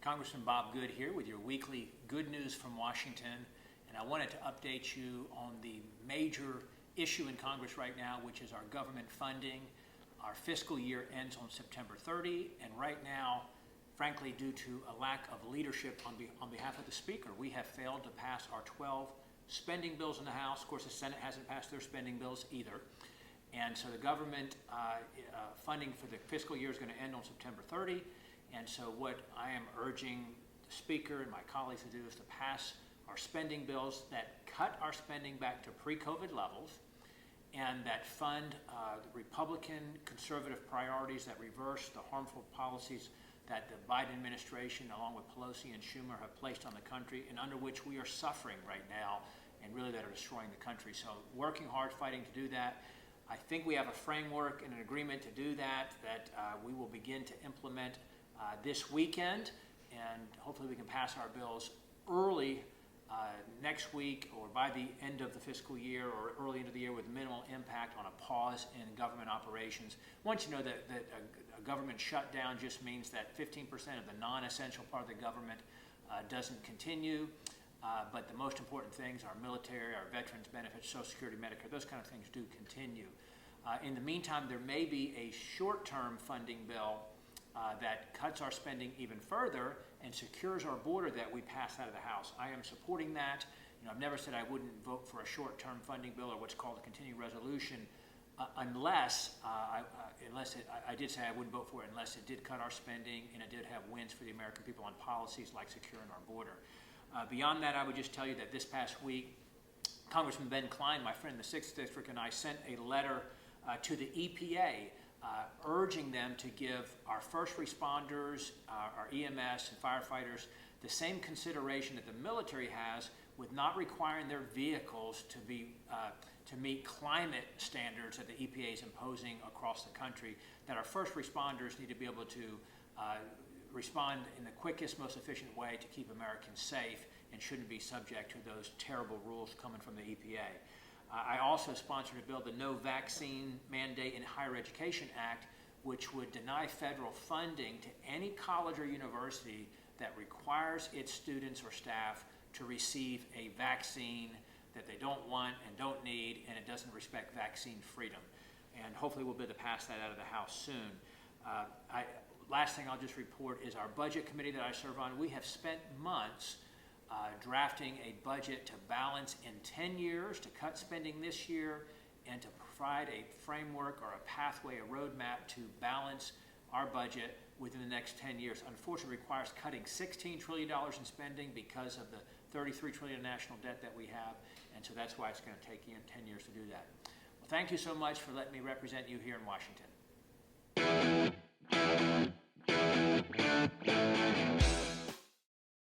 Congressman Bob Good here with your weekly Good News from Washington, and I wanted to update you on the major issue in Congress right now, which is our government funding. Our fiscal year ends on September 30, and right now, frankly, due to a lack of leadership on behalf of the Speaker, we have failed to pass our 12 spending bills in the House. Of course, the Senate hasn't passed their spending bills either. And so the government funding for the fiscal year is going to end on September 30. And so what I am urging the Speaker and my colleagues to do is to pass our spending bills that cut our spending back to pre-COVID levels and that fund the Republican conservative priorities that reverse the harmful policies that the Biden administration, along with Pelosi and Schumer, have placed on the country and under which we are suffering right now and really that are destroying the country. So working hard, fighting to do that. I think we have a framework and an agreement to do that we will begin to implement this weekend, and hopefully we can pass our bills early next week or by the end of the fiscal year or early into the year with minimal impact on a pause in government operations. Once you know that a government shutdown just means that 15% of the non-essential part of the government doesn't continue, but the most important things, our military, our veterans benefits, Social Security, Medicare, those kind of things do continue. In the meantime, there may be a short-term funding bill that cuts our spending even further and secures our border that we pass out of the House. I am supporting that. I've never said I wouldn't vote for a short-term funding bill or what's called a continuing resolution unless I did say I wouldn't vote for it unless it did cut our spending and it did have wins for the American people on policies like securing our border. Beyond that, I would just tell you that this past week, Congressman Ben Cline, my friend in the 6th District, and I sent a letter to the EPA urging them to give our first responders, our EMS and firefighters the same consideration that the military has with not requiring their vehicles to meet climate standards that the EPA is imposing across the country, that our first responders need to be able to respond in the quickest, most efficient way to keep Americans safe and shouldn't be subject to those terrible rules coming from the EPA. I also sponsored a bill, the No Vaccine Mandate in Higher Education Act, which would deny federal funding to any college or university that requires its students or staff to receive a vaccine that they don't want and don't need, and it doesn't respect vaccine freedom. And hopefully we'll be able to pass that out of the House soon. Last thing I'll just report is our budget committee that I serve on. We have spent months drafting a budget to balance in 10 years, to cut spending this year, and to provide a framework or a pathway, a roadmap to balance our budget within the next 10 years. Unfortunately, it requires cutting $16 trillion in spending because of the $33 trillion national debt that we have, and so that's why it's going to take 10 years to do that. Well, thank you so much for letting me represent you here in Washington.